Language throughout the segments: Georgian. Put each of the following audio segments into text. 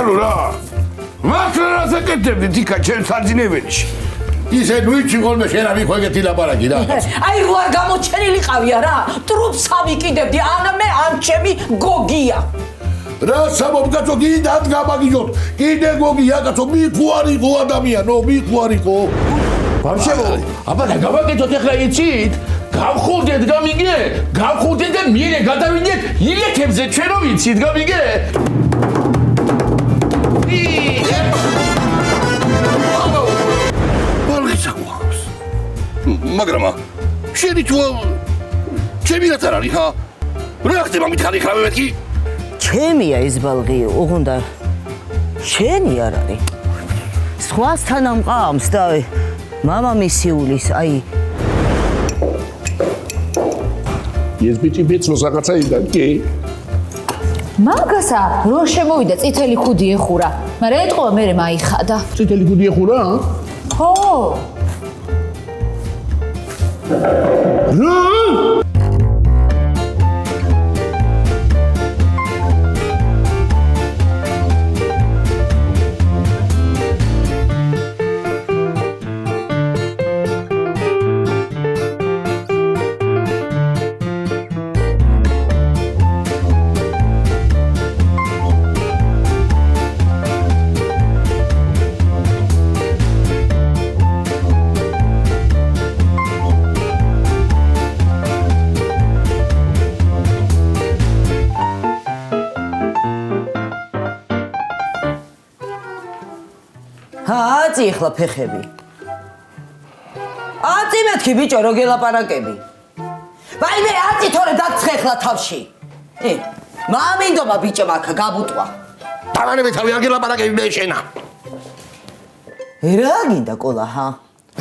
ხალო რა მას რას აკეთებდი თიკა ჩემს საძინებელში ისე ნუიცი ხოლმე შენ არ მიხვ ეგეთი ლაპარაკი რა აი რო არ გამოჩენილიყავია რა ტრუპს ავიკიდებდი ან მე ან ჩემი გოგია რა სამობკაცო კიდე გამაგიჟოთ კიდე გოგია კაცო მიხوارიყო ადამიანო მიხوارიყო ბავშვებო აბა გავაკეთოთ ახლა იცით გავხურდეთ გამიგე გავხურდეთ და მიერე გადავიდეთ ილეთებზე ჩვენ რომ ვიცით გამიგე მაგრამ შენი თუ ჩემი რაც არ არის ხა რა ხდება მითხარი ხა მე მეთქი ჩემია ეს ბალღი უღუნდა შენი არ არის სხვასთან ამყავს და მამამისიულის აი ეს ბიჭი ბეწოს რაღაცაიდან კი მაგასა რო შემოვიდა წითელი ხუდი ეხურა მაგრამ ეტყობა მე მაიხადა წითელი ხუდი ეხურა ხო რა აწი ახლა ფეხები აწი მეთქი ბიჭო რო გელაპარაკები ვაიმე აწი თორე დაგცხე ახლა თავში მამინდომა ბიჭო მაქა გაბუტყვა დავანები თავი არ გელაპარაკები მე შენა რა გინდა ყოლა ჰა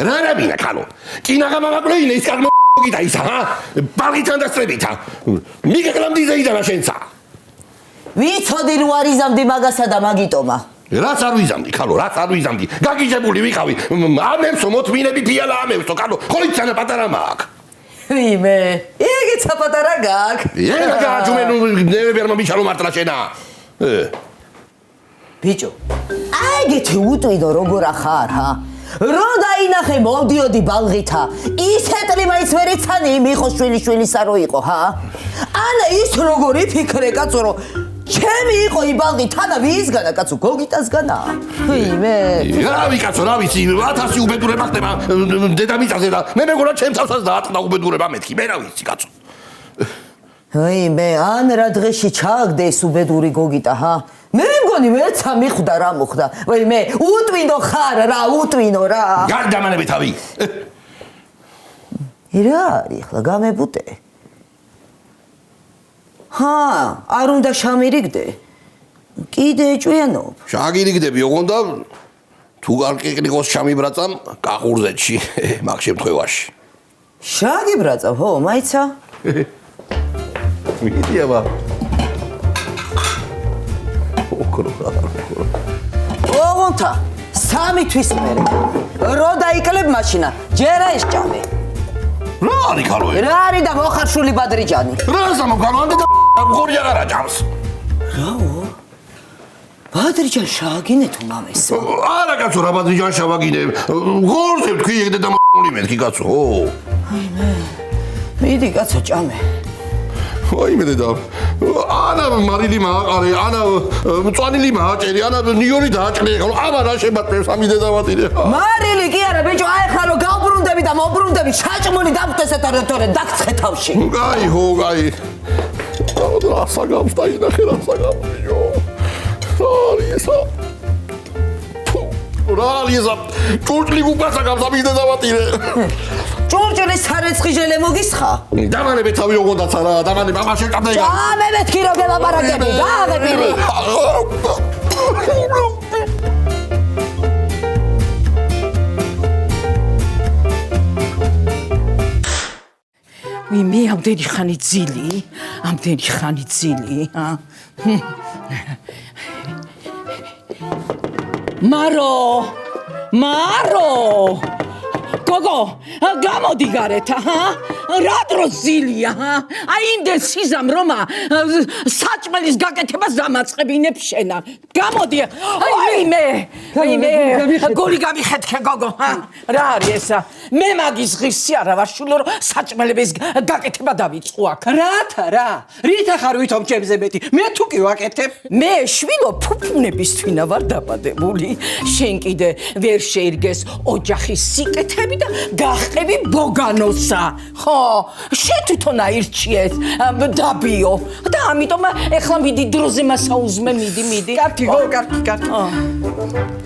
რა ბინა ხალო კინაღა მამაკლეინე ის კარგ გიდა ისა ჰა ბალღითან დასწრებითა მიგეკლამდი ზეიდანა შენცა ვიცოდი რო არიზამდი მაგასა და მაგიტომა რაც არ ვიზამდი ხალო რაც არ ვიზამდი გაგიჟებული ვიყავი ამემსო მოთმინები ფიალა ამემსო ხალო ხოლიცანა პატარა მაქვს ვიმე ეგეც პატარა გაკ ეგა გააჯუმენ ნებერმა ბიჭალო მარტლა შენა ბიჭო ეგეთი უტვიდო როგორ ახარ ჰა რო დაინახე მოდიოდი ბალღითა ისეთლი მაინც ვერ იცანი მიხო შვილიშვილისა რო იყო ჰა ანა ის როგორი ფიქრე კაცო რო ჩემი იყო იბალღი თანა ვისგანა კაცო გოგიტასგანა ვიმე რავი კაცო რა ვიცი 1000 უბედურება ხდება დედამიწაზე და მე მეგონა ჩემს თავსაც დაატყდა უბედურება მეთქი მე რა ვიცი კაცო ვიმე ან რა დღეში ჩააგდეს უბედური გოგიტა ჰა მე მგონი ვერცა მიხვდა რა მოხდა ვიმე უტვინო ხარ რა უტვინო რა გარდამანები თავი რა არის ახლა გამებუტე ჰა არ უნდა შამირიგდე კიდე ეჭვიანობ შაგირიგდები ოღონდა თუ გარკიყნიყოს შამიბრაწამ კახურზეთში მაგ შემთხვევაში შაგიბრაწა ხო მაიცა მიდი აბა ოღონდა 3 თვის მერე რო დაიკლებ მაშინა ჯერა ეს ჭამე რა არის ხალო რა არის და მოხარშული ბადრიჯანი რა სამოგანონდა და გორი აღარა ჭამს რაო ბადრიჯან შაგინე თუ მამესო არა კაცო რა ბადრიჯან შავაგინე გორზე თქვი ეგ და მოლი მეთქი კაცო აიმე მიდი კაცო ჭამე აიმე და ანა მარილი მაყარე ანა მწვანილი მაჭერი ანა ნიორი დააჭრე ხალო აბა რა შემატებს ამი დედავატირე მარილი კი არა ბიჭო აი ხალო გავბრუნდები და მობრუნდები ჩაჭმული დამტესეთ არა თორე დაგცხე თავში გაი ჰო გაი რა საგავს დაინახე რა საგავს ბიჭო რალისა რალისა ჭურჭლი გუპასაგავს ამი დედავატირე ჭურჭლის სარეცხი ჟელე მოგისხა დამანები თავი ოღონდაც არა დამანები აბა შეჭამდა ეგ ჭამე მეთქი რო გელაპარაკები გააღებინე ვიმე ამდენი ხანი ძილი მარო გოგო გამოდი გარეთ ჰა რა დროს ზილია, აი იმდენ სიზამ რომა საჭმელის გაკეთებას დამაწყებინებ შენა. გამოდი, აი მე, გული გამიხეთქე გოგო, რა არის ესა? მე მაგის ღირსი არა ვარ შულო, რომ საჭმელების გაკეთება დავიწყო აქ. რა? რით ახარ ვითომ ჩემზე მეტი? მე თუ კი ვაკეთებ. მე შვილო ფუფუნების თვითონ ვარ დაბადებული. შენ კიდე ვერ შეირგეს ოჯახის სიკეთები და გახტები ბოგანოსა. ხო, შენ თვითონ აირჩიეს დაბიო და ამიტომ ეხლა მიდი დროზე მასაუზმე მიდი. კარგი.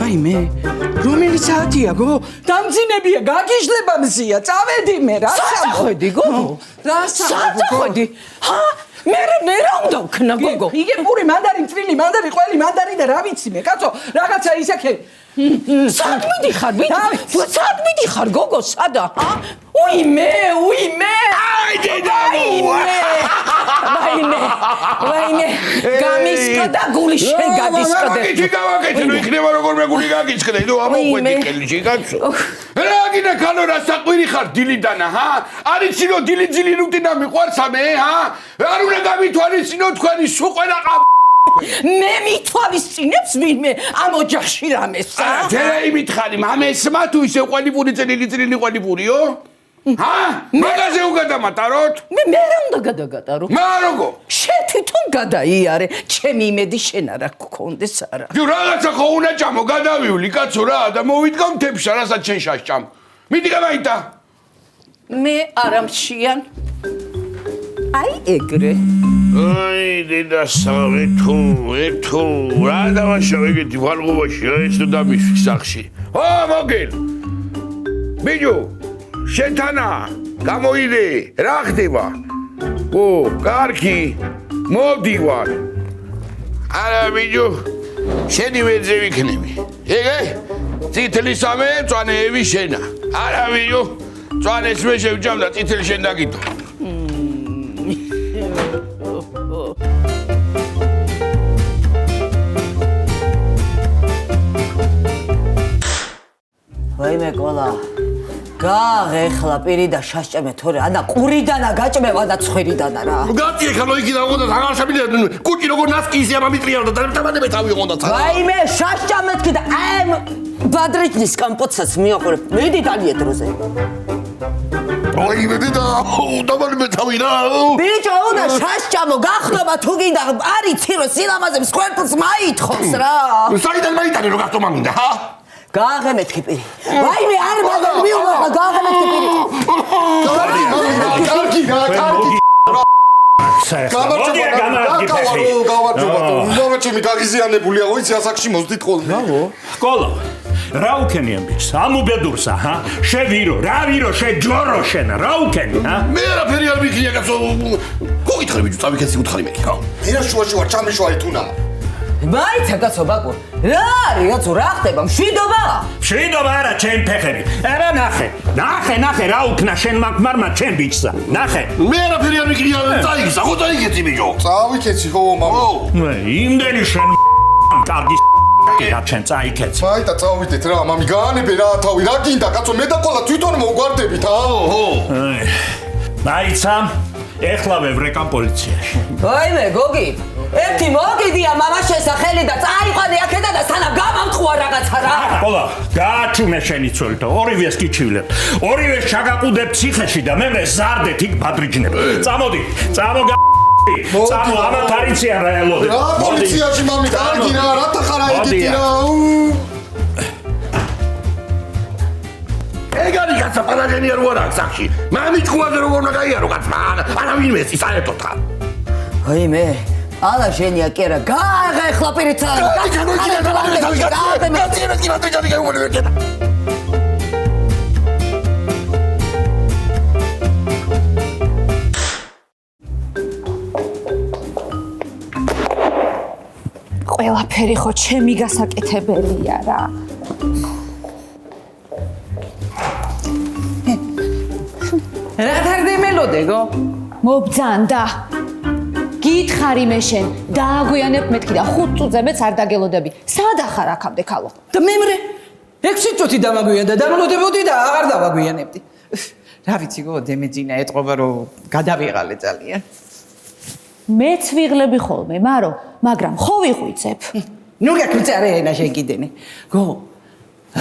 აი მე, რომელი საათია გო? დამძინებია, გაგიჟდება მზია, წავედი მე რა. სახედი გოგო? რა სახედი? მე რა უნდა ვქნა გოგო? იგე პური მანდარი, წვილი მანდარი, ყველი მანდარი და რა ვიცი მე, კაცო, რაღაცა ისაკე. სად მიდიხარ? სად მიდიხარ გოგო? სადა? უიმე! აიდე დამოვა! ვაიმე! გამისკდა გული შენ გაგისკდა. გიჩი გავაკეთე, ნუ იქნება როგორ მე გული გაგისკდა, ნუ ამოყვედი კელიში კაცო. რა გინდა კანო რა საყვირი ხარ დილიდანა, ჰა? არიცინო დილიძილი რუტინა მიყვარს ამე, ჰა? არ უნდა გავითვალისწინო თქვენი სუყვენა მე მithვალისწინებს ვინმე ამ ოჯახში რამესა? ძელა იმითხარი, მამესმა თუ ისე ყველიპური წილი ყველიპურიო? ჰა? მაგაზე უგადამატაროთ? მე რა უნდა გადაგატარო? მა როგორ? შენ თვითონ გადაიარე, ჩემი იმედი შენ არა გქონდეს არა. ჯო რაღაცა ხო უნდა ჭამო, გადავივლი კაცო რა და მოვიდგა მთებში, რასაც შენ შაშჭამ. მიდი გამაიტა. მე არა მშიან. აი ეგრე. აი დედასავე თუ რა დავაშავე ეგეთი ვარღობაში რა ეს თუ დამიშვი სახში. ო მოგილ. ბიჯუ შენთანა გამოიდე რა ხდება? ო კარგი მოდივარ. არა ბიჯუ შენი ვეძე ვიქნები. ეგე წითელი სამე წვანეები შენა. არა ბიჯუ წვანეს მე შევჭამ და წითელი შენ დაგიტო. ვაიმე კოლა გაღეხლა პირი და შაშჭამე თორე ანა ყურიდანა გაჭმევა და ცხვირიდანა რა გატი ეხლა იქიდან აღოდა აღარშაბილია კუჭი როგორ ნასკიზია მამიტრიალდა და დამანებე თავი ყონდა ცა ვაიმე შაშჭამეთქი და ამ ბადრიჯნის კამპოცას მიაყურებ მედი დალია დროზე ვაიმე და დამანებე თავი რა ბიჭო უნდა შაშჭამო გახტობა თუ გინდა არიცი რომ სილამაზებს ყველფერს მაითხოს რა საიდან მაიტანე რომ გახტო მამინდა ჰა გაღემეთქი პირი ვაიმე არ მაგარ მიუღა გაღემეთქი პირი კარგი გამარჯობა გაგიზიანებულია ვიცი ასაკში მოძდით ხოლმე კოლო რა უქენიან ბიჭს ამუბედურსა ჰა შევირო რა ვირო შეჯორო შენ რა უქენი ჰა მე არაფერი არ მიქნია კაცო გოგითხარი ბიჭო წავიქეცი უთხარი მე რა მე რა შუაში ვარ ჩამიშვარი თუნა მაიცა კაცო ბაკო რა არის კაცო რა ხდება მშვიდობა არა ჩემ ფეხები არა ნახე რა უკნა შენ მაგმარმა ჩემ ბიჭსა ნახე მე არაფერი არ მიქნია წაიგისა ხო წაიგეცი ბიჭო წავიქეცი ხო მამა იმდენი შენ კარგი რა ჩემ წაიქეცი მაიტა წავიდეთ რა მამი გაანებე რა თავი რა გინდა კაცო მე და ყოლა თვითონ მოვგვარდებით ხო მაიცა ეხლა ვევრეკამ პოლიციაში ვაიმე გოგი ერთი მოგიდია მამაშენსა ხელი და წაიყვანე აქედა და სანამ გამამთხვა რაღაცა რა ყოლა გააჩუნე შენი ცოლი ორივეს კიჩივლებ ორივეს ჩაგაყუდებ ციხეში და მე ზარდეთ იქ ბადრიჯნებ წამოდი წამო ამათ არიცია რა ელოდე რა პოლიციაში მამი კარგი რა რათა ხარა ეგეთი რა ეგარი კაცო პარაგენი არ ვარ აქ სახში მამი ჭკუაზე როგორ უნდა გაიარო კაცმა არავინ მეცი საერთოდ ხარ ვაიმე ალა ჟენია კი არა გააღეხლა პირიცა ყველაფერი ხო ჩემი გასაკეთებელია რა რა თარდე მელოდეგო მობძანდა გითხარი მე შენ დააგვიანებ მეთქი და 5 წუთზე მეც არ დაგელოდები სად ახარ აქამდე ქალო და მემრე 6 წუთი დამაგვიანდა დამლოდებოდი და აღარ დავაგვიანებდი რა ვიცი გო დემეძინა ეთყობა რომ გადავიღალე ძალიან. მეც ვიღლები ხოლმე, მარო, მაგრამ ხო ვიღვიწებ. ნუ გაკეთე არა ენა შეგიდენი. გო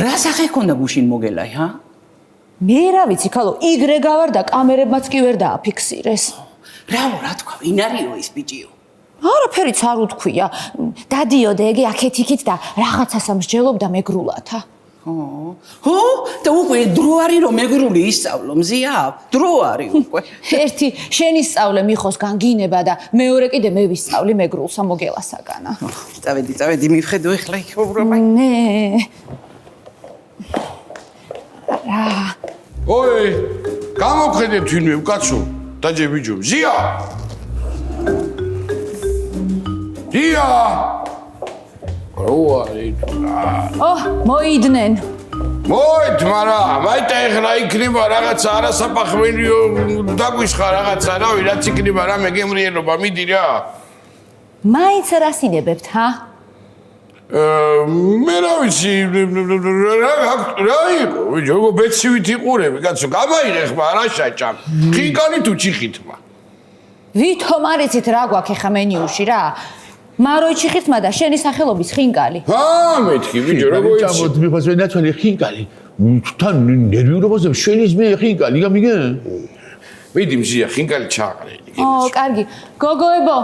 რა სახე ქონდა გუშინ მოგელაი, ჰა? მე რა ვიცი, ხალო, იგრე გავარ და კამერებმაც კი ვერ დააფიქსირეს. რა თქვა, ვინ არისო ის ბიჭიო? არაფერიც არ უთქვია. დადიოდე ეგე აქეთ-იქით და რაღაცას ამსჯელობდა მეგრულათა. ხო, და უკვე დრო არის რომ მეგრული ისწავლო, მზია? დრო არის უკვე. ერთი შენი სწავლე მიხოს განგინება და მეორე კიდე მე ვისწავლი მეგრულსა მოგელასაგანა. წავედი, მივხედო ეხლა იქ უბრალოდ. ნე. ოი, გამოვხედეთ ვინმე უკაცო, დაჯე ბიჭო, ზია! ზია! მოიდნენ. მოით, მაიტა ეხლა იქნება რაღაცა არასაფახმენიო დაგვისხა რაღაცა, რავი, რაც იქნება რამე გემრიელობა, მიდი რა. მაინც რასინებებთ, ჰა? მე რა ვიცი, რა იყო, ბიჭო, ბეცივით იყურები, კაცო, გამაირე ხმა, რა შაჭამ. ხინკალი თუ ჩიხითმა. ვითომ არიცით რა გვაქვს ხა მენიუში რა? მაროიჩი ხითმა და შენი სახელობის ხინკალი. მეთქი, ბიჭო, როგორ იცი? ჩამოთ მიხოს ვენაცვალე ხინკალი. თან ნერვიულობაზე შენის მე ხინკალი, გამიგე? მიდი მზია, ხინკალი ჩააყრე. კარგი. გოგოებო,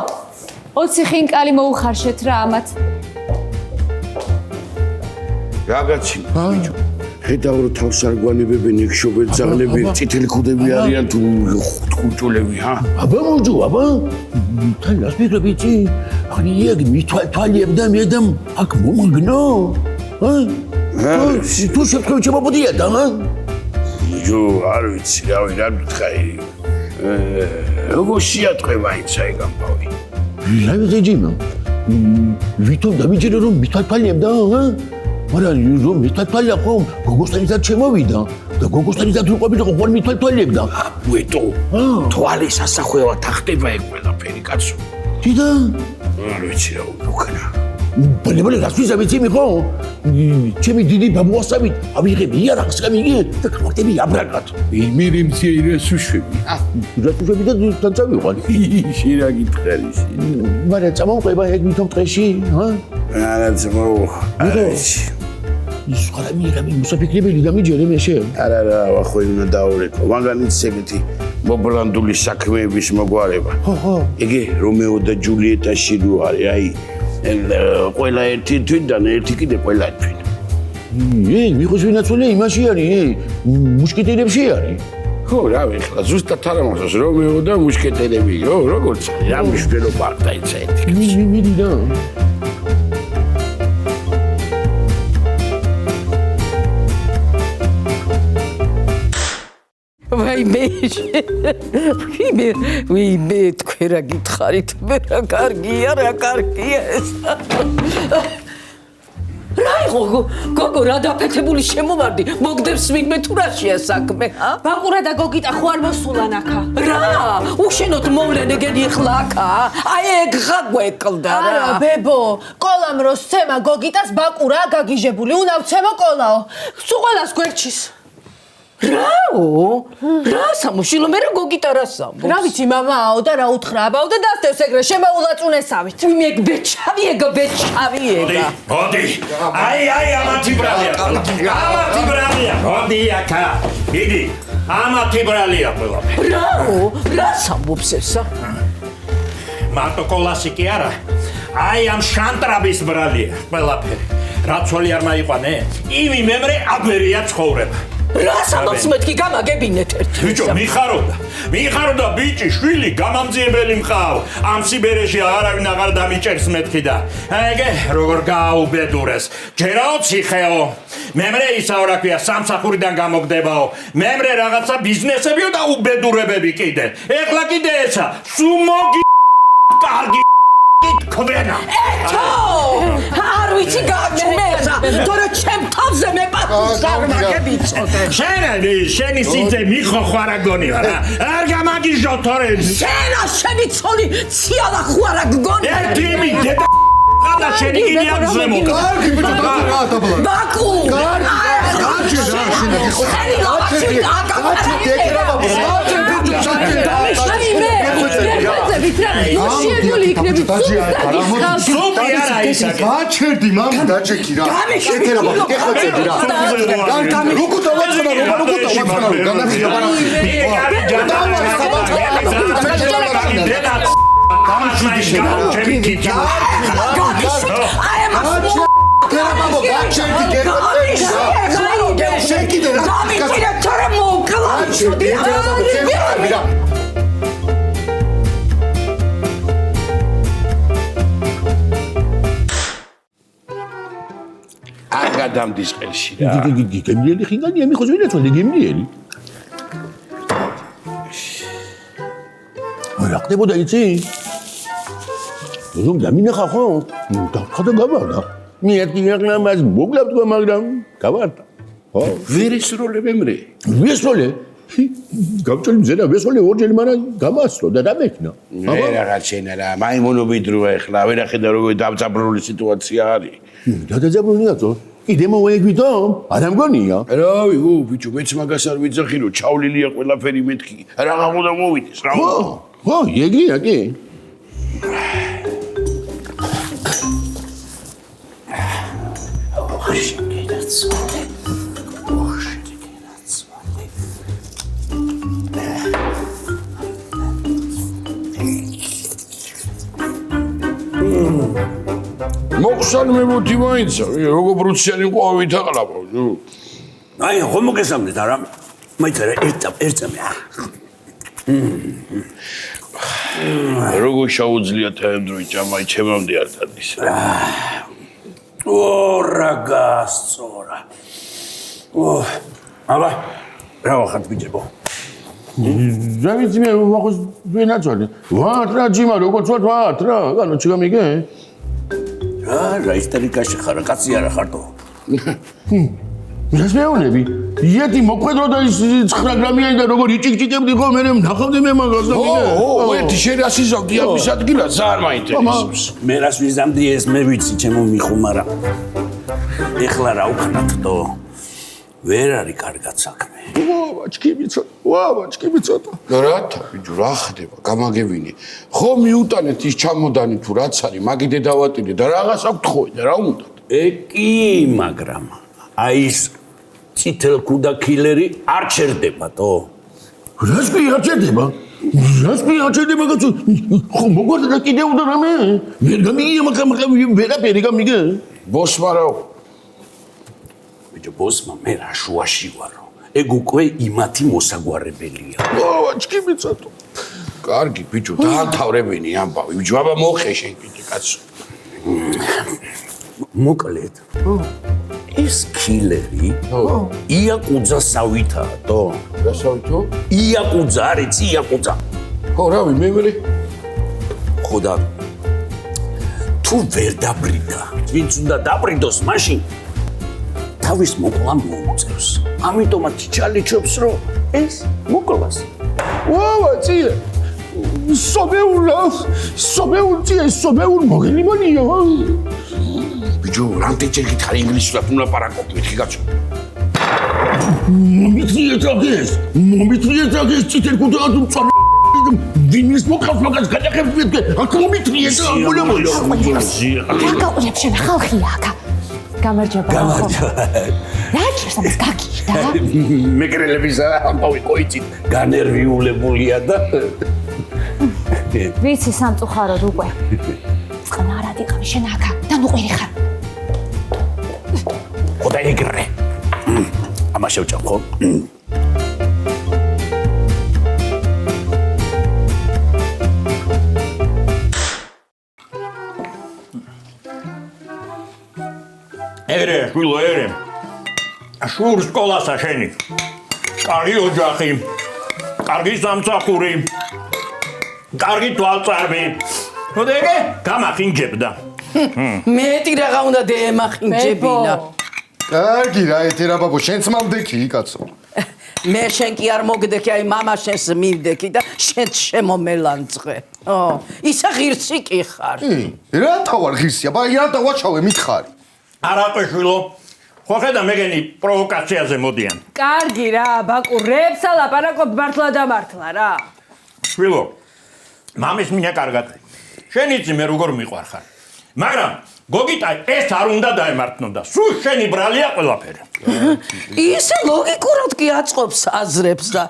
20 ხინკალი მოუხარშეთ რა ამათ. რაღაცი, ბიჭო. ხედავ რომ თავს არ გვანებებენ ექშობენ ძაღლები, წითელი ქუდები არიან თუ ხუჭულები, ჰა? აბა მოძო, აბა. თან რას მიგრები იცი? ახლა იგი მithვალთვალიებ და მე და აქ მომგნო. ჰა? თუ შევქრები შემობოდია და, ჰა? ბიჭო, არ ვიცი, რავი, რა მითხარი. როგორ შეატყვება ისა ეგ ამბავი? რა ვიცი ჯიმა? ვითომ დამიჯერე რომ მithვალთვალიებ და, ჰა? მაგრამ რომ მithვალთვალია ხომ გოგოსთანიცად შემოვიდა და გოგოსთანიცად უყვებით ხო ხომ მithვალთვალიებდა. ვეტო, თვალის ასახვევად ახტება ეგ ყველაფერი, კაცო. დიდა? არ ვიცი რა უკანა. ბოლე რას ვიცი მიხო? ჩემი დიდი ბაბუასავით ავიღები იარაღს გამიგე და კვარტები აბრაგად. იმერი მცია ირას უშვები. რა უშვები და თან წავიყვანი. შეიძლება გითხარი. მაგრამ წამოვყვება ეგ ვითომ დღეში, ჰა? არაც მოვხარში. ის ხარა მიღები მოსაფიქრებელი დამიჯერე მეშე. არა, ახო უნდა დაურეკო. მაგანიც ეგეთი მობრანდული საქმეების მოგვარება. ხო. ეგე რომეო და ჯულიეტაში რო არის, აი ყველა ერთი თვიდან ერთი კიდე ყველა თვინ. მიხოს ვინაცვალე იმაში არის, მუშკეტერებში არის. ხო, რავი, ხლა ზუსტად არ ამასოს რომეო და მუშკეტერები, როგორც არის, რა მნიშვნელობა აქვს დაიცა ერთი. მიდი და ვაიმე, თქვენ რა გითხარით, მე რა კარგია ეს. რა იყო, გოგო, რა დაფეთებული შემოვარდი, მოგდებს ვინმე თუ რა შეასაქმე, ჰა? ბაყურა და გოგიტა ხო არ მოსულან აქა? რა? უშენოდ მოვლენ ეგენი ახლა აქა? აი ეგ გაგვეკლდა რა. არა, ბებო, ყოლამ რო სცემა გოგიტას ბაყურაა გაგიჟებული, უნდა ვცემო ყოლაო. სულ ყველას გვერჩის. რაო? რა სამუშილო მე რა გოგიტა რა სამბობს? რა ვიცი მამაო და რა უთხრააბაო და დასდევს ეგრე შემოულაწუნესავით. მე ეგ ბეჭავი ეგა. მოდი. აი ამათი ბრალია. მოდი აქა. დიდი. ამათი ბრალია ყველაფერი. რაო? რა სამბობს ესა? მარტო კოლასი კი არა. აი ამ შანტრაბის ბრალია ყველაფერი. რა ცოლი არ მაიყვანე? იმი მემრე აგვერია ცხოვრება. რა სამბობს მეთქი გამაგებინეთ ერთი. ბიჭო, მიხაროდა ბიჭი, შვილი, გამამძიებელი მყავ. ამ სიბერეში არავინ აღარ დამიჭერს მეთქი და ეგე როგორ გააუბედურეს. ჯერაო ციხეო. მემრე ისა რა ქვია, სამსახურიდან გამოგდებაო. მემრე რაღაცა ბიზნესებიო და უბედურებები კიდე. ეხლა კიდე ესა, სუმოგი კარგი ქობენა. არ ვიცი გაჩუმეცა, თორე ჩემ თავზე მეპატვის არ მაგებიცოდე. შენი სიძე მიხო ხარ აგონი რა. არ გამაგიჟო თორე. შენი ცოლი ციალა ხარ აგონი. ეკიმი დედა და შენი კიდე ამ ზემო. კარგი ბიჭო, რა დაბლა. ბაკუ. კარგი. სუპი არა ისაკ. გაჩერდი მამი დაჭექი რა. შეთერაბა ეხოცები რა. როგორ დავაწყნა აგადამდის ყელში რა. გემრიელი ხინგანია მიხოს ვინაცვალე გემრიელი. რა ხდებოდა იცი? რომ დამინახა ხო? და გავარდა. მიერთი აღნამას მოგლავთ მაგრამ გავარდა. ხო? ვერესროლე მემრე. ვესროლე? გამჭოლი მზედა ვესროლე ორჯერ მანამ გამასწრო და დამექნა. მე რაღაცენა რა, მაიმუნობით როა ეხლა, ვერ ახედა როგორ დამწაბრული სიტუაცია არის. დადაძაბრუნიაცო. კიდე მოეგვიდო? არ ამგონია. რავი, ბიჭო, მეც მაგას არ ვიცახი რომ ჩავლილია ყველაფერი მეთქი. რაღა უნდა მოვიდეს, რა. ხო, ეგია კი. მოხსან მე მოდი მაინცა, როგორ ბრუციანი ყვავით აყლაპო. აი, ხომ მოგესალმეთ არა? მაინც ერთამე. როგორ შეუძლია თემდროი ჭამაი ჩემამდე არ დადის. რა გასწორა. აბა, რა ვახართ ბიჭებო? რა ვიცი მე ვახოს ვენაცვალე. ვართ რა ჯიმა როგორ ვართ ვართ რა, ანუ ჩიგამიგე? რა ისტორიკაში ხარ, კაცი არა ხარტო. რას მეუბნები? იეთი მოყვედრო და ის 9 გრამიანი და როგორ იჭიკჭიკებდი ხო მე ნახავდი მე მაგას და მიგე. ერთი შენ რას იზავდი ამის ადგილას, არ მაინტერესებს. მე რას ვიზამდი ეს მე ვიცი ჩემო მიხუმარა. ეხლა რა უქნათო? ვერ არის კარგად საქმე. ვაჩკიბი ცოტა. რათა ბიჭო, რა ხდება? გამაგებინე. ხო მიუტანეთ ის ჩამოდანი თუ რაც არის, მაგიდე დავატირე და რაღაც აქვს თხოი და რა უნდა? კი, მაგრამ აი ის წითელკუდა კილერი არ ჩერდებათო. რას კი არ ჩერდება? რას კი არ ჩერდება კაცო? ხო მოგვარდა და კიდე უნდა რამე? ვერ გამიგია მაგრამ ვერაფერი გამიგე. ბოსმა რა? ბიჭო, ბოსმა მე რა შუაში ვარო. ეგ უკვე იმათი მოსაგვარებელია. ვაჩკიბი ცოტა. კარგი ბიჭო, დაანთავრებინი ამბავი. ბიჭო, აბა მოხე შენ კიდე კაცო. მოკლედ. ეს კილერი იაკუძასავითაო. რასავითო? იაკუძა არის, იაკუძა. ხო, რავი, მე ხოდა თუ ვერ დაბრიდა, ვინც უნდა დაბრიდოს მაშინ თავის მოკლა მოუწევს. ამიტომაც ჩალიჩობს რომ ეს მოკლას. ვაცია. სობეულ მოგელიმონია. ბიჭო, რამდენჯერ გითხარი ინგლისურად უნდა პარაკობ მეთქი კაცო. მომიტრიეთ ეს წითელკუდა თუ წამი ვინმეს მოყავს მაგას გადახებთ მეთქე. აქ მომიტრიეთ და ამბოლემოია. რა გაყოლებ შენ ხალხია აქ. გამარჯობა. რა ჭირს ამას გაკიშდა? მეკრელების ამბავი ყოიცით განერვიულებულია და ვიცი სამწუხაროდ უკვე. წყნარად იყავი შენ აქ და ნუყვირი ხარ. ხოდა ეგრე. ამას შევჭამ ხო? ერე, შვილო, ერე. შურ სკოლასა შენი. კარგი ოჯახი. კარგი სამსახური. კარგი თვალწარმი. ხოდა ეგე გამახინჯებდა. მეტი რაღა უნდა დაემახინჯებინა. კარგი რა ეთერა ბაბო, შენც მავდექი კაცო. მე შენ კი არ მოგდექი, აი მამა შენს მივდექი და შენც შემომელანძღე. ისა ღირსი კი ხარ. რათა ვარ ღირსია? ბაი რათა ვაჩავე მითხარი. არაყო შვილო. ხო ხედა მეგენი პროვოკაციაზე მოდიან. კარგი რა, ბაკუ რებს ალაპარაკობ მართლა და მართლა რა. შვილო. მამის მინა კარგად. შენ იცი მე როგორ მიყვარხარ. მაგრამ გოგიტა ეს არ უნდა დაემართნოდა. სულ შენი ბრალია ყველაფერი. ისე ლოგიკურად კი აწყობს აზრებს და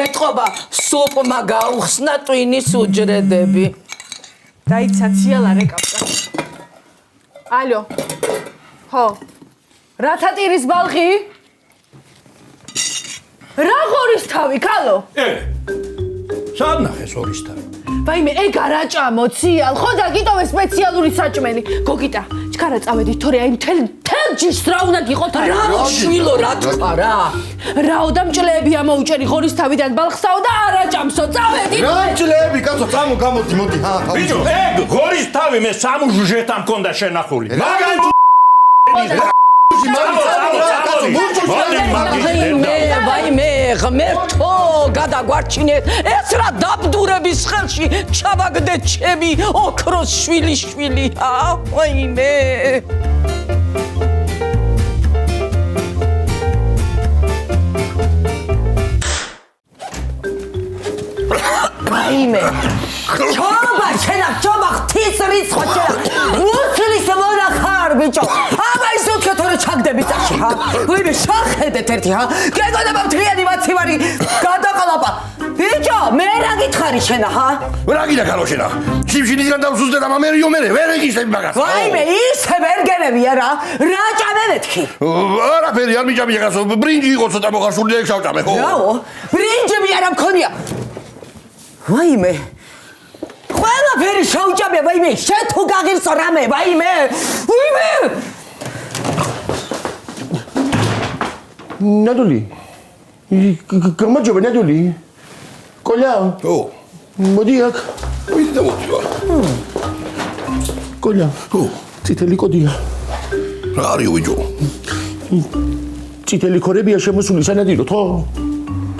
ეთყობა სოპმა გაუხსნა ტვინის უჯრედები. დაიცა ციალა რეკავდა. ალო. ხო. რათა ტირის ბალღი? რა ღორის თავი, ქალო? სად ნახეს ორის თავი? ვაიმე, ეგ არაჭამო, ციალ, ხო და გიტოვე სპეციალური საჭმელი. გოგიტა, ჩქარა წავედით, თორე აი მთელ ჯიშს რა უნდა გიყოთ? რა შვილო, რა თქვა რა? რაო და მჭლეები ამოუჭერი ღორის თავიდან ბალხსაო და არაჭამსო, წავედით. რა მჭლეები, კაცო, წამო გამოდი, მოდი, ბიჭო, ეგ ღორის თავი მე სამუჟუჟეთამ მქონდა შენახული. მაგან ვაიმე, ღმერთო, გადაგვარჩინეთ, ეს რა დაბდურების ხელში ჩავაგდეთ ჩემი ოქროს შვილიშვილია, ვაიმე. ვაიმე. ჩობა, შენა, ჩობა, ღვთის რიცხვა შენა. მუცლის მონახარ, ბიჭო. აბა ის უთქე თორე ჩაგდები წაში, ჰა? ვაიმე, შახედეთ ერთი, ჰა? გეგონება მთლიანი მაცივარი გადაყალაპა. ბიჭო, მე რა გითხარი შენა, ჰა? რა გინდა ქალო შენა? შიმშილიდან დავსუზდე და მამერიო მე, ვერ ეგიშები მაგას. ვაიმე, ისე ვერ გენებია რა. რა ჭამე მეთქი? არაფერი არ მიჭამია კაცო, ბრინჯი იყო ცოტა მოხარშული და ეგ შავჭამე, ხო? რაო? ბრინჯები არა მქონია. ვაიმე. ყველაფერი შავჭამია, ვაიმე, შენ თუ გაღირსო რამე, ვაიმე. ვაიმე. ნადული. გამარჯობა ნადული. კოლა. ო. მოდი აქ. ვიდი და მოდი ვარ. კოლა. ო. წითელი კოდია. რა არის ვიჯო? წითელი ქორებია შემოსული სანადიროთ, ხო?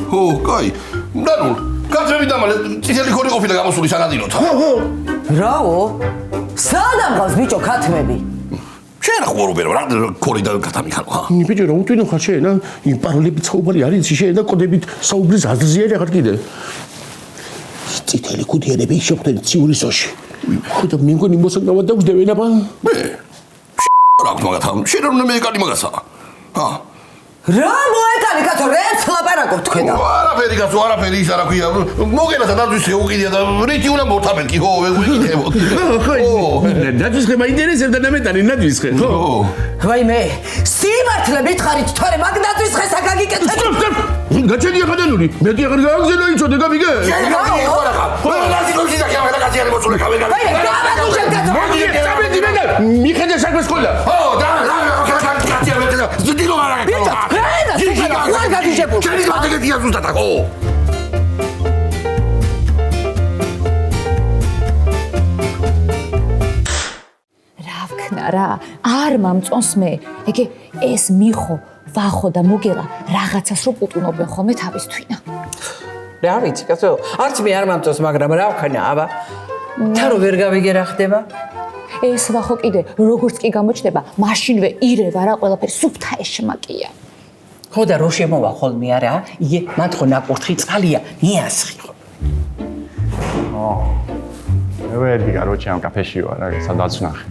ო, კაი. ნანულ. კაცები დამალე წითელი ქორი ყოფილა გამოსული სანადიროთ. ხო. რაო? სად ამყავს ბიჭო ქათმები? შენ ხوارობერო რა ქორი და კათამი ხარ ხა? ბიჭო რა უთვინო ხარ შენ? იმ პაროლებით საუბარი არის შენ და კოდებით საუბრის აზრზე არ ხარ კიდე. წითელი ქუდიანები შეხვდნენ ციურისოში. ხო და მე მგონი მოსაგნავად დაგვდევენ აბა. მე. რა მაგათა? შენ რომ მე ეკალი მაგასა. ჰა. რა მოეკალი კაცო, რეც ლაპარაკობ თქვენ და. არაფერი კაცო, არაფერი ის არა ქვია. მოგენა და ნაძვის შეუყიდია და რითი უნდა მორთაბელკი, ხო, ვიგიკებოდ. ხო, ნაძვის ხე მაინტერესებდა და მეტანი ნაძვის ხე, ხო? ვაიმე, სიმართლე მითხარით, თორე მაგ ნაძვის ხეს აკაგიკეთებ. გაჩენია ხადანური, მეტი აღარ გააგზელო იცოდე გამიგე? შენ გამიგე ხო რა ხა? ხო ნაზი გოჩი და კამერა კაცი არის მოსული კამერა. ვაიმე, გამაგუშენ კაცო. მოდი, წამედი მე. მიხედე საქმეს ყოლა. ხო, და კაცი არის და ზდილო არა ბიჭო, რა შეიძლება ხარ გაგიჟებულ. შენი გადაგეთია ზუსტად აქ, ხო? რა ვქნა რა, არ მომწონს მე. ეგე ეს მიხო, ვახო და მოგელა რაღაცას რო პუტუნობენ ხოლმე თავის თვითნა. რა ვიცი, კაცო, არც მე არ მომწონს, მაგრამ რა ვქნა, აბა. თან ვერ გავიგე რა ხდება. ეს ვახო კიდე როგორც კი გამოჩნდება, მაშინვე ირევა რა ყველაფერი სუფთა ეშმაკია. ხო და რო შემოვა ხოლმე არა? იგე, მათ ხო ნაკურთხი წყალია, მიასხი ხო. მე ვერ ვიგაროჩი ამ კაფეში ვარ, რა სადაც ნახე.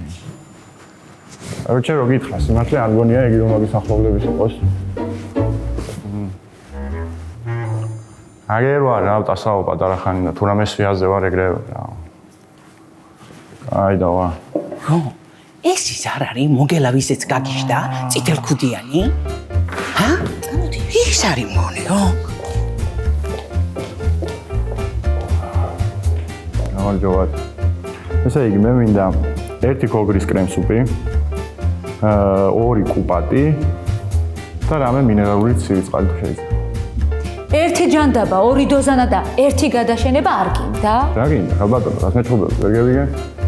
როჩე რო გითხრა, სიმართლე არ გონია იგი რომ მაგის ახლობლების იყოს. აგერ ვარ რა ვტასაობა დარახანი და თუ რამეს ვიაზე ვარ ეგრევე რა. აი და ვა. ხო, ეს ის არ არის მოგელა ვისეც გაგიშდა, წითელქუდიანი? ჰა? გამოდი, ის არის მონე, ხო? გამარჯობათ. ესე იგი მე მინდა ერთი ქოგრის კრემსუპი, ორი კუპატი და რამე მინერალური ცივი წყალი თუ შეიძლება. ერთი ჯანდაბა, ორი დოზანა და ერთი გადაშენება არ გინდა? რა გინდა? რა ბატონო, რას მეჩხუბებს, ვერ გევიგე?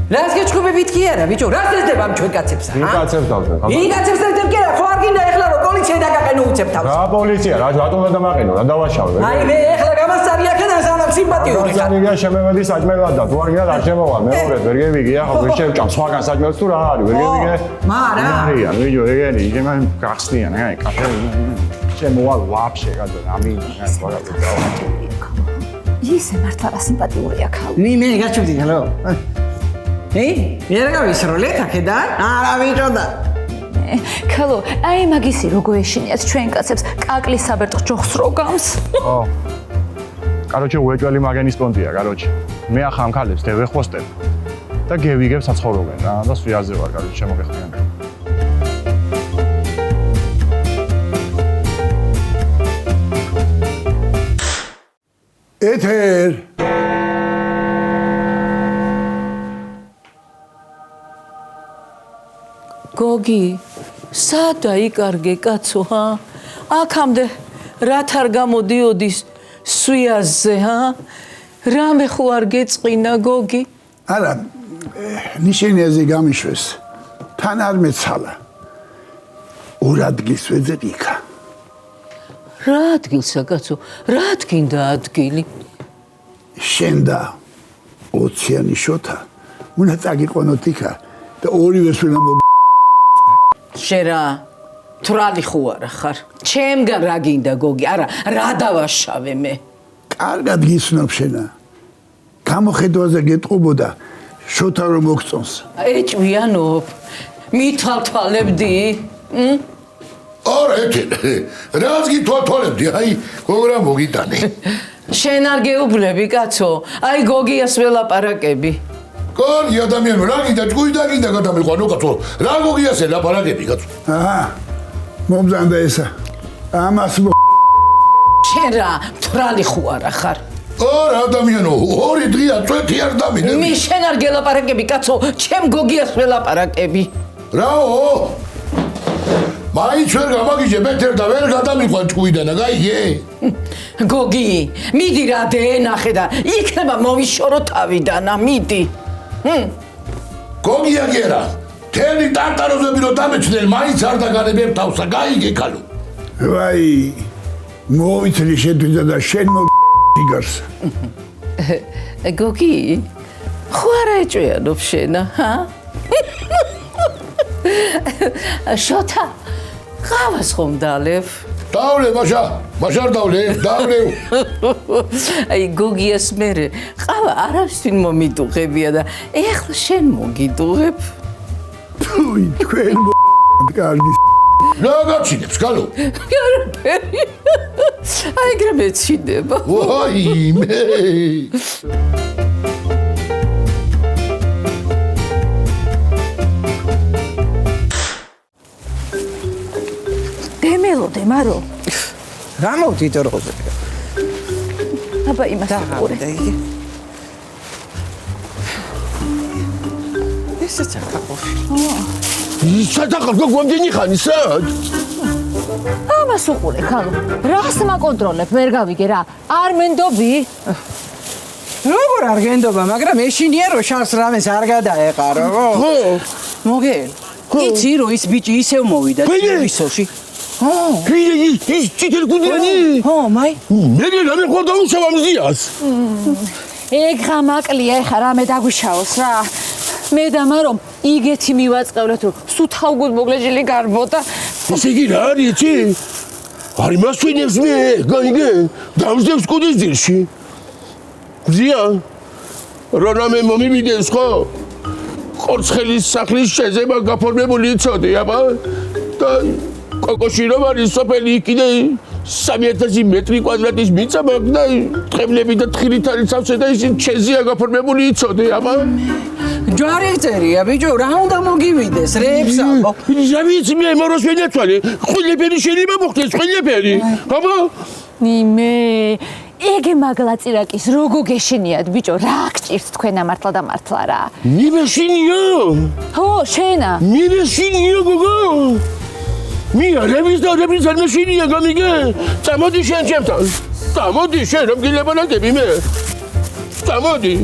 რას გეჩხუბებით კი არა, ბიჭო, რას ეძება ამ ჩვენ კაცებს, ვინ კაცებს დავზე? ვინ კაცებს ეძებ კი არა, ხო არ გინდა ეხლა რომ პოლიცია დაგაყენო უცებ თავს. რა პოლიცია, რა რატომ უნდა დამაყენო, რა დავაშავე? აი მე ეხლა გამასწარი აქედან სანამ სიმპათიური ხარ. ძალიან შემემედი საჭმელად და თუ არ გინდა არ შემოვალ, მეორედ ვერ გევიგე, ახლა ვერ შევჭამ სხვაგან საჭმელს თუ რა არის, ვერ გევიგე? მარა. არიან, ვიჯო, ეგენი, იგემა გახსნიან, აი, კაფე შემოვალ ვაფშე, გაძო, რა მინდა, აი, სხვაგან დავა. ისე მართლა რა სიმპათიურია ქალი. მე გაჩვდი, ჰალო. მიერა გავისროლეთ აქედან? არა ვიჭოდა. ქალო, აი მაგისი როგორ ეშინიათ ჩვენ კაცებს კაკლის საბერტყ ჯოხს რო გავს? ო. კაროჩე უეჭველი მაგენის პონტია, კაროჩე. მე ახლა ამ ქალებს დევეხოსტებ და გევიგებ საცხოვრობენ რა და სვიაზე ვარ, კაროჩე შემოგეხმიან. ეთერ გოგი, სად აიკარგე კაცო, ჰა? აქამდე რათ არ გამოდიოდის სვიაზე, ჰა? რამე ხო არ გეწყინა გოგი? არა, ნიშენიაზე გამიშვეს. თან არ მეცალა. ორ ადგილს ვეძებ იქა. რა ადგილსა კაცო? რა გინდა ადგილი? შენ და 20-იანი შოთა უნდა წაგიყვანოთ იქა და ორივეს უნდა შერა თვრალი ხო არა ხარ? ჩემგან რა გინდა გოგი? არა, რა დავაშავე მე? კარგად გიცნობ შენა. გამოხედვაზე გეტყობოდა შოთა რომ მოგწონს. ეჭვიანობ. მითვალთვალებდი? არა, ეთერ, რაც გითვალთვალებდი, აი, გოგრა მოგიტანე. შენ არ გეუბნები კაცო? აი გოგიას ველაპარაკები. კარგი ადამიანო, რა გინდა ჭკუიდან გინდა გადამიყვანო კაცო? რა გოგიას ელაპარაკები კაცო? აჰა. მომზანდა ესა. ამას შენ რა თვრალი ხო არა ხარ? არა ადამიანო, ორი დღეა წვეთი არ დამინე. მე შენ არ გელაპარაკები კაცო, ჩემ გოგიას ველაპარაკები. რაო? მაინც ვერ გამაგიჟებ ეთერ და ვერ გადამიყვან ჭკუიდან, გაიგე? გოგი, მიდი რა დენახე და იქნება მოვიშორო თავიდანა, მიდი. გოგია გერა, თელი ტარტაროზები რო დამეჩნდნენ, მაინც არ დაგანებებ თავსა, გაიგე ქალო. ვაი, მოვიცლი შედვიდა და შენ მოგიგარს. გოგი, ხო არა ეჭვიანობ შენა, ჰა? შოთა, ყავას ხომ დალევ? დავლე, მაშა არ დავლე, დავლე. აი გოგიას მერე ყავა არასვინ მომიდუღებია და ეხლა შენ მოგიდუღებ. თუი, თქვენ კარგი. რა გაჩინებს, გალო? არაფერი. აი გრა მეცინება. ვაიმე. დემელოდე მარო. რა მოვდიდო როზე? აბა იმას უყურე. ესე ჩაკაფოში. სადაღარ გოგონდენი ხანი სად? ამას უყურე ქალო. რას მაკონტროლებ ვერ გავიგე რა. არ მენდობი? როგორ არ გენდობა, მაგრამ ეშინია რომ შარს რამეს არ გადაეყარო. ხო. მოგელი. იცი რომ ის ბიჭი ისევ მოვიდა ტელევიზორში. ის ჭიტელ გუდიანი? ხო, მაი. მე რამე ხო დაუშავა მზიას. ეგ ღამაკლია ეხა რამე დაგვიშაოს რა. მე და მარომ იგეთი მივაწყევლეთ რომ სუთავგუდ მოგლეჯილი გარბოდა. ესე იგი რა არის იცი? არ იმასვინებს მე, გაიგე? დამსდევს კუდის ძილში. მზია, რა რამე მომივიდეს ხო? ყორცხელის სახლის შეზება გაფორმებული იცოდი, აბა? და კოკოში რომ არის სოფელი კიდე 3000 მეტრი კვადრატის მიწა მაქვს და ტყებლები და თხილით არის სავსე და ის ჩეზია გაფორმებული იცოდი, აბა? ჯვარი წერია ბიჭო, რა უნდა მოგივიდეს, რეებს ამბო. რა ვიცი მე მოროს ვენაცვალე, ყველაფერი შეიძლება მოხდეს, ყველაფერი. აბა? ნიმე ეგე მაგლაწირაკის როგორ გეშინიათ ბიჭო, რა გჭირთ თქვენ ამართლა და მართლა რა. ნიმე შინიო? ხო, შენა. ნიმე შინიო გოგო? მია რების და რების არ მეშინია გამიგე? წამოდი შენ ჩემთან. წამოდი შენ რომ გილაპარაკები მე. წამოდი.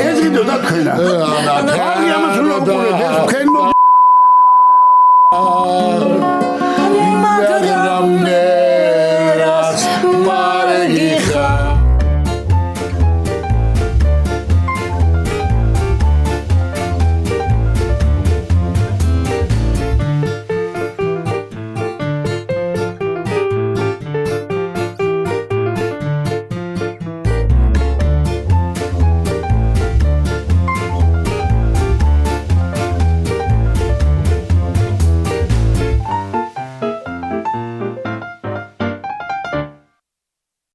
ეს ვიდეო დათქვენა აი ამას უნდა უყურეთ ეს თქვენ მაგრამ ნერას მარგი